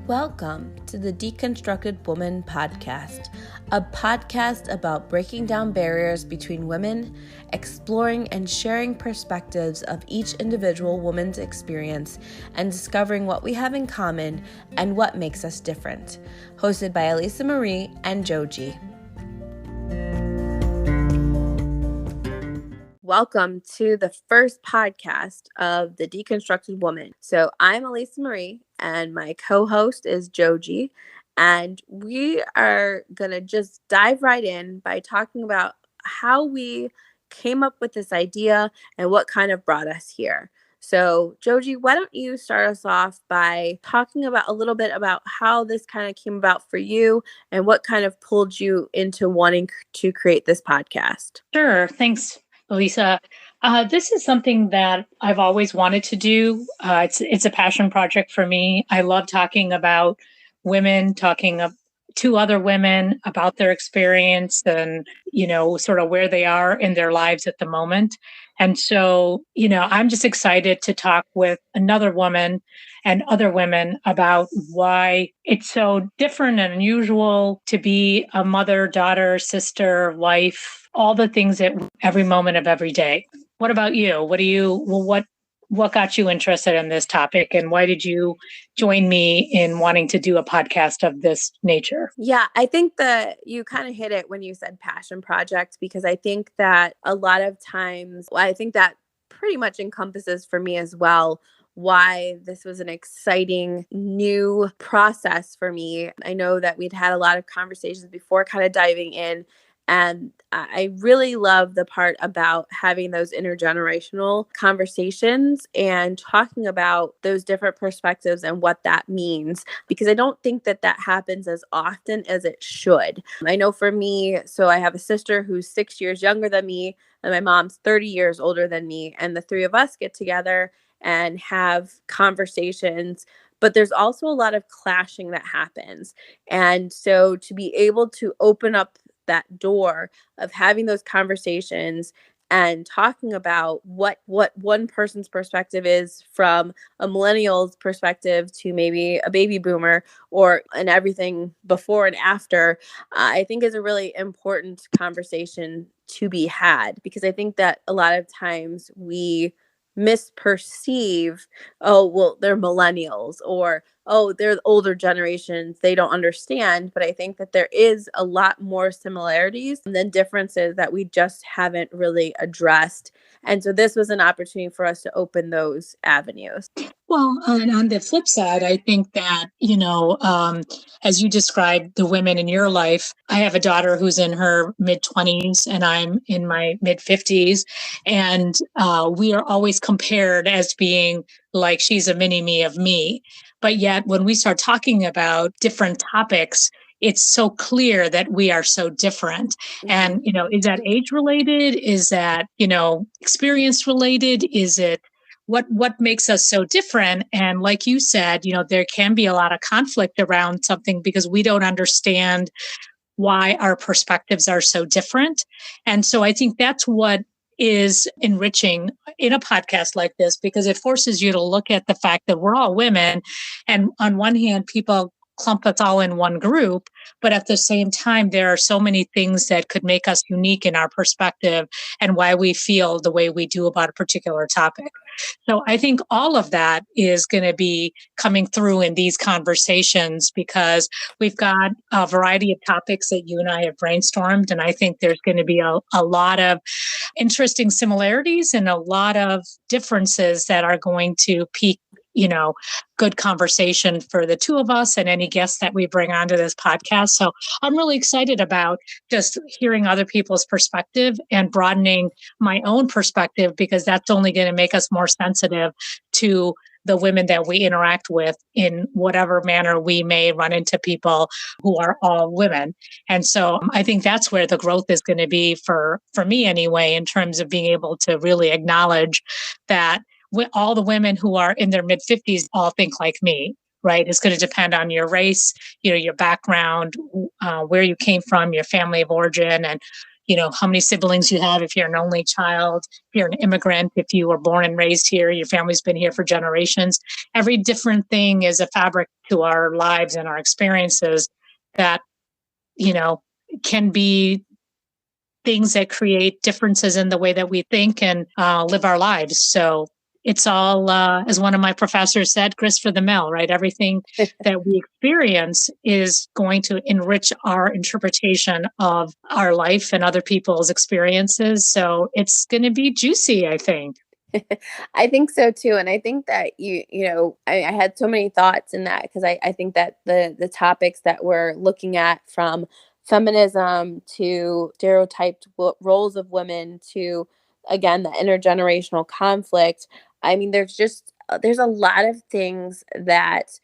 Welcome to the Deconstructed Woman podcast, a podcast about breaking down barriers between women, exploring and sharing perspectives of each individual woman's experience, and discovering what we have in common and what makes us different. Hosted by Elisa Marie and Jojy. Welcome to the first podcast of the Deconstructed Woman. So I'm Elisa Marie and my co-host is Jojy, and we are going to just dive right in by talking about how we came up with this idea and what kind of brought us here. So Jojy, why don't you start us off by talking about a little bit about how this kind of came about for you and what kind of pulled you into wanting to create this podcast? Sure. Thanks, Elisa. This is something that I've always wanted to do. It's a passion project for me. I love talking about women, talking to other women about their experience and, sort of where they are in their lives at the moment. And so, I'm just excited to talk with another woman and other women about why it's so different and unusual to be a mother, daughter, sister, wife, all the things at every moment of every day. What about you? What got you interested in this topic, and why did you join me in wanting to do a podcast of this nature? Yeah, I think that you kind of hit it when you said passion project, because I think that a lot of times, I think that pretty much encompasses for me as well why this was an exciting new process for me. I know that we'd had a lot of conversations before kind of diving in, and I really love the part about having those intergenerational conversations and talking about those different perspectives and what that means, because I don't think that happens as often as it should. I know for me, so I have a sister who's 6 years younger than me, and my mom's 30 years older than me. And the three of us get together and have conversations, but there's also a lot of clashing that happens. And so to be able to open up that door of having those conversations and talking about what one person's perspective is from a millennial's perspective to maybe a baby boomer, and everything before and after, I think is a really important conversation to be had, because I think that a lot of times we misperceive, oh, well, they're millennials, or, oh, they're the older generations, they don't understand. But I think that there is a lot more similarities than differences that we just haven't really addressed. And so this was an opportunity for us to open those avenues. Well, and on the flip side, I think that, as you described the women in your life, I have a daughter who's in her mid-20s and I'm in my mid-50s. And we are always compared as being like she's a mini me of me. But yet when we start talking about different topics, it's so clear that we are so different. And, is that age related? Is that, experience related? Is it what makes us so different? And like you said, there can be a lot of conflict around something because we don't understand why our perspectives are so different. And so I think that's what is enriching in a podcast like this, because it forces you to look at the fact that we're all women. And on one hand, people clump us all in one group, but at the same time, there are so many things that could make us unique in our perspective and why we feel the way we do about a particular topic. So I think all of that is going to be coming through in these conversations, because we've got a variety of topics that you and I have brainstormed. And I think there's going to be a lot of interesting similarities and a lot of differences that are going to pique good conversation for the two of us and any guests that we bring onto this podcast. So I'm really excited about just hearing other people's perspective and broadening my own perspective, because that's only going to make us more sensitive to the women that we interact with in whatever manner we may run into people who are all women. And so I think that's where the growth is going to be for me anyway, in terms of being able to really acknowledge that all the women who are in their mid-50s all think like me, right? It's going to depend on your race, your background, where you came from, your family of origin, and how many siblings you have, if you're an only child, if you're an immigrant, if you were born and raised here, your family's been here for generations. Every different thing is a fabric to our lives and our experiences that, you know, can be things that create differences in the way that we think and live our lives. So it's all, as one of my professors said, grist for the mill, right? Everything that we experience is going to enrich our interpretation of our life and other people's experiences. So it's going to be juicy, I think. I think so too. And I think that I had so many thoughts in that because I think that the topics that we're looking at, from feminism to stereotyped roles of women to, again, the intergenerational conflict. I mean, there's a lot of things that,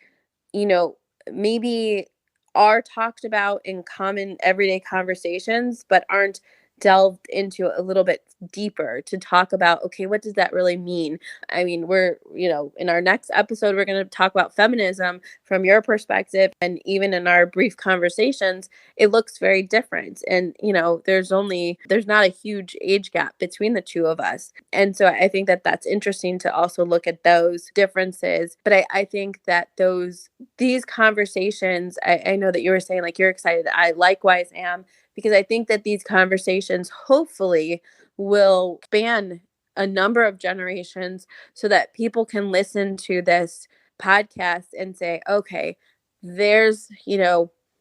you know, maybe are talked about in common everyday conversations, but aren't delved into a little bit deeper to talk about, okay, what does that really mean? I mean, in our next episode, we're going to talk about feminism from your perspective. And even in our brief conversations, it looks very different. And, there's not a huge age gap between the two of us. And so I think that that's interesting to also look at those differences. But I think that these conversations, I know that you were saying like you're excited. I likewise am, because I think that these conversations hopefully will span a number of generations so that people can listen to this podcast and say, okay, there's,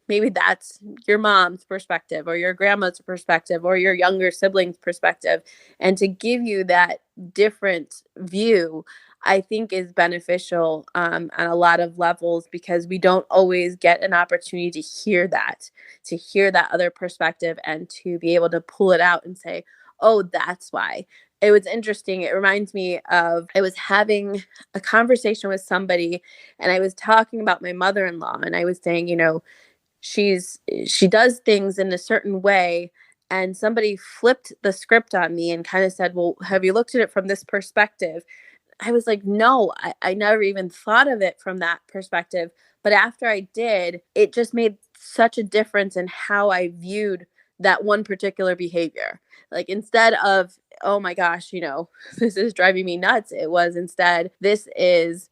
maybe that's your mom's perspective or your grandma's perspective or your younger sibling's perspective. And to give you that different view, I think is beneficial on a lot of levels, because we don't always get an opportunity to hear that other perspective and to be able to pull it out and say, oh, that's why. It was interesting. It reminds me of, I was having a conversation with somebody and I was talking about my mother-in-law, and I was saying, she does things in a certain way, and somebody flipped the script on me and kind of said, well, have you looked at it from this perspective? I was like, no, I never even thought of it from that perspective. But after I did, it just made such a difference in how I viewed that one particular behavior. Like, instead of, oh my gosh, this is driving me nuts, it was instead, this is,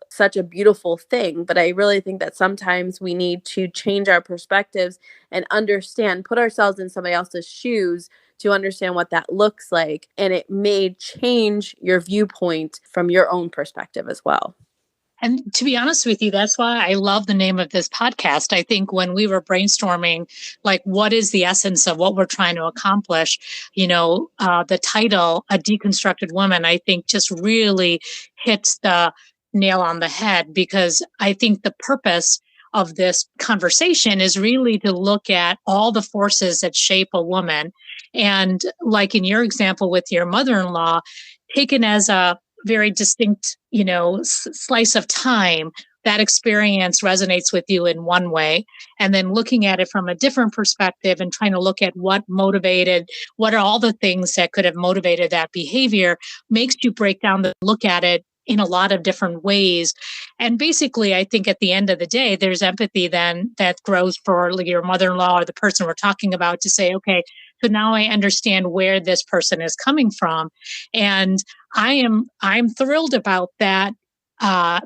such a beautiful thing. But I really think that sometimes we need to change our perspectives and understand, put ourselves in somebody else's shoes to understand what that looks like. And it may change your viewpoint from your own perspective as well. And to be honest with you, that's why I love the name of this podcast. I think when we were brainstorming, like, what is the essence of what we're trying to accomplish, the title, A Deconstructed Woman, I think just really hits the nail on the head, because I think the purpose of this conversation is really to look at all the forces that shape a woman. And like in your example with your mother-in-law, taken as a very distinct, slice of time, that experience resonates with you in one way. And then looking at it from a different perspective and trying to look at what are all the things that could have motivated that behavior, makes you break down look at it in a lot of different ways. And basically, I think at the end of the day, there's empathy then that grows for like your mother-in-law or the person we're talking about, to say, okay, so now I understand where this person is coming from. And I'm thrilled about that,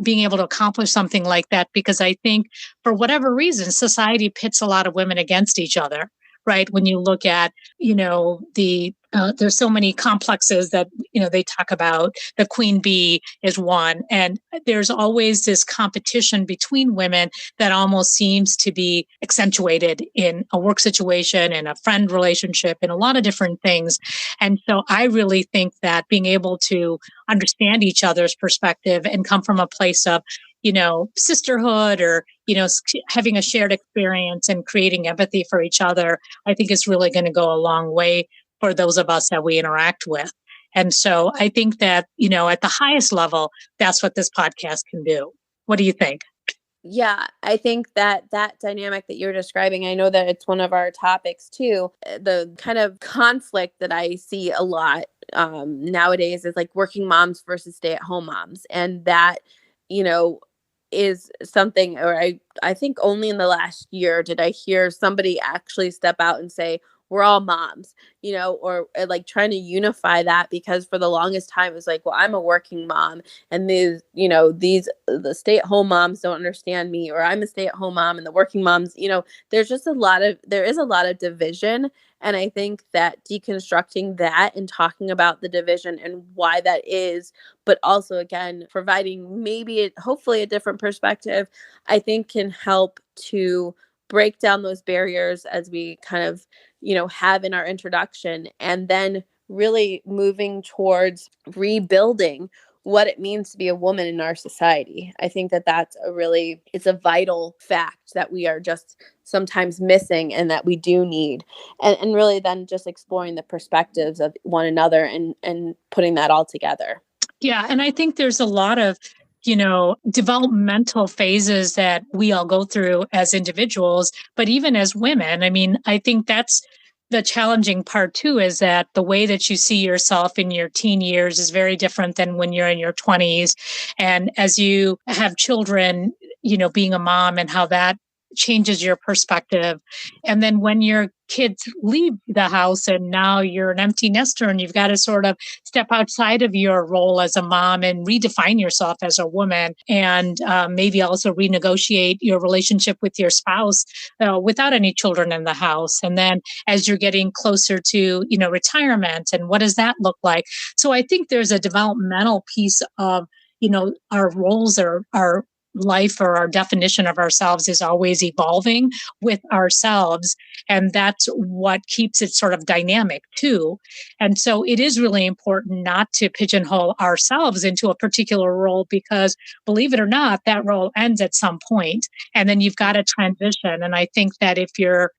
being able to accomplish something like that, because I think for whatever reason, society pits a lot of women against each other, right? When you look at, there's so many complexes that, they talk about. The queen bee is one. And there's always this competition between women that almost seems to be accentuated in a work situation, in a friend relationship, in a lot of different things. And so I really think that being able to understand each other's perspective and come from a place of, sisterhood, or, having a shared experience and creating empathy for each other, I think is really going to go a long way for those of us that we interact with. And so I think that, at the highest level, that's what this podcast can do. What do you think? Yeah, I think that dynamic that you're describing, I know that it's one of our topics too. The kind of conflict that I see a lot nowadays is like working moms versus stay-at-home moms. And that, you know, is something, or I think only in the last year did I hear somebody actually step out and say, we're all moms, or like trying to unify that, because for the longest time it was like, well, I'm a working mom, and the stay-at-home moms don't understand me, or I'm a stay-at-home mom and the working moms, there is a lot of division. And I think that deconstructing that and talking about the division and why that is, but also again providing hopefully a different perspective, I think can help to break down those barriers as we kind of, have in our introduction, and then really moving towards rebuilding what it means to be a woman in our society. I think that it's a vital fact that we are just sometimes missing, and that we do need. And really then just exploring the perspectives of one another, and putting that all together. Yeah. And I think there's a lot of, developmental phases that we all go through as individuals, but even as women. I mean, I think that's the challenging part too, is that the way that you see yourself in your teen years is very different than when you're in your 20s. And as you have children, being a mom and how that changes your perspective. And then when your kids leave the house and now you're an empty nester and you've got to sort of step outside of your role as a mom and redefine yourself as a woman, and maybe also renegotiate your relationship with your spouse without any children in the house. And then as you're getting closer to, retirement, and what does that look like? So I think there's a developmental piece of, our roles, or our life, or our definition of ourselves is always evolving with ourselves. And that's what keeps it sort of dynamic too. And so it is really important not to pigeonhole ourselves into a particular role, because believe it or not, that role ends at some point, and then you've got to transition. And I think that if you're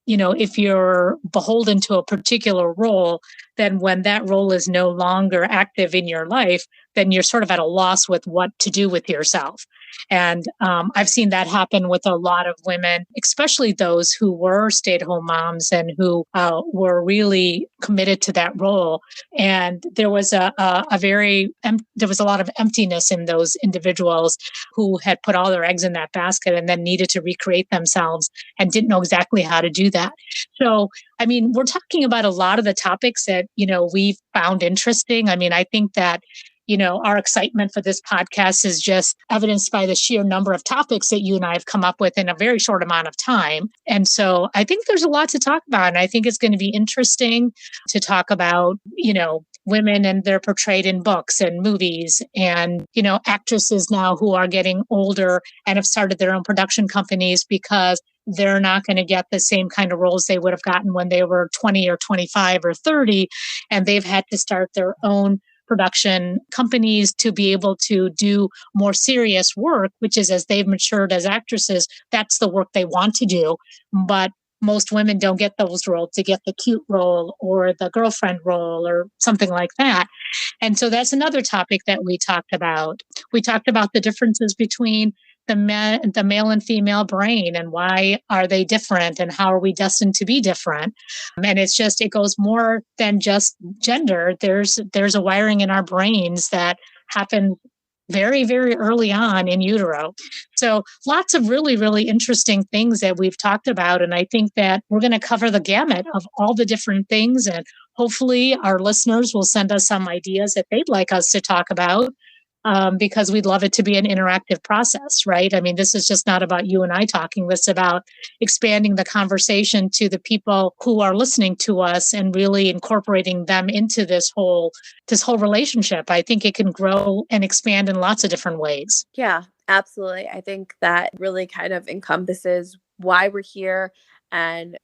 beholden to a particular role, then when that role is no longer active in your life, then you're sort of at a loss with what to do with yourself. And I've seen that happen with a lot of women, especially those who were stay-at-home moms and who were really committed to that role. And there was there was a lot of emptiness in those individuals who had put all their eggs in that basket and then needed to recreate themselves and didn't know exactly how to do that. So, I mean, we're talking about a lot of the topics that, we've found interesting. I mean, I think that our excitement for this podcast is just evidenced by the sheer number of topics that you and I have come up with in a very short amount of time. And so I think there's a lot to talk about. And I think it's going to be interesting to talk about, women and they're portrayed in books and movies, and, actresses now who are getting older and have started their own production companies because they're not going to get the same kind of roles they would have gotten when they were 20 or 25 or 30. And they've had to start their own production companies to be able to do more serious work, which is, as they've matured as actresses, that's the work they want to do. But most women don't get those roles to get the cute role or the girlfriend role or something like that. And so that's another topic that we talked about. We talked about the differences between the male and female brain, and why are they different, and how are we destined to be different. And it goes more than just gender. There's a wiring in our brains that happens very, very early on in utero. So lots of really, really interesting things that we've talked about. And I think that we're going to cover the gamut of all the different things. And hopefully our listeners will send us some ideas that they'd like us to talk about, because we'd love it to be an interactive process, right? I mean, this is just not about you and I talking. This is about expanding the conversation to the people who are listening to us and really incorporating them into this whole relationship. I think it can grow and expand in lots of different ways. Yeah, absolutely. I think that really kind of encompasses why we're here, and,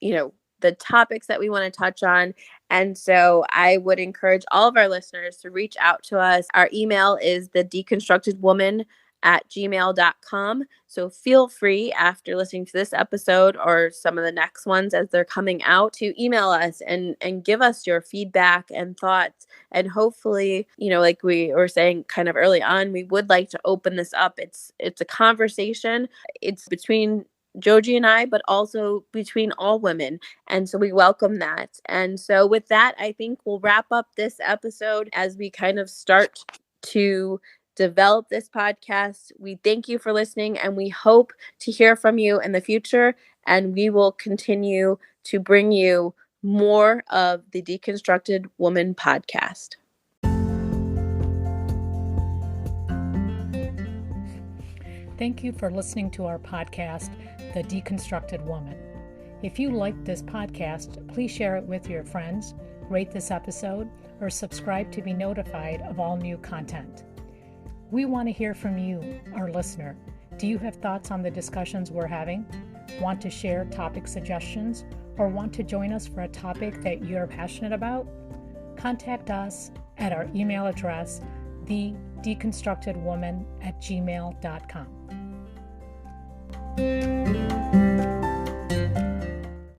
the topics that we want to touch on. And so I would encourage all of our listeners to reach out to us. Our email is thedeconstructedwoman@gmail.com. So feel free, after listening to this episode or some of the next ones as they're coming out, to email us and give us your feedback and thoughts. And hopefully, like we were saying kind of early on, we would like to open this up. It's a conversation. It's between Jojy and I, but also between all women. And so we welcome that. And so with that, I think we'll wrap up this episode as we kind of start to develop this podcast. We thank you for listening, and we hope to hear from you in the future. And we will continue to bring you more of the Deconstructed Woman podcast. Thank you for listening to our podcast, The Deconstructed Woman. If you liked this podcast, please share it with your friends, rate this episode, or subscribe to be notified of all new content. We want to hear from you, our listener. Do you have thoughts on the discussions we're having? Want to share topic suggestions, or want to join us for a topic that you're passionate about? Contact us at our email address, thedeconstructedwoman@gmail.com.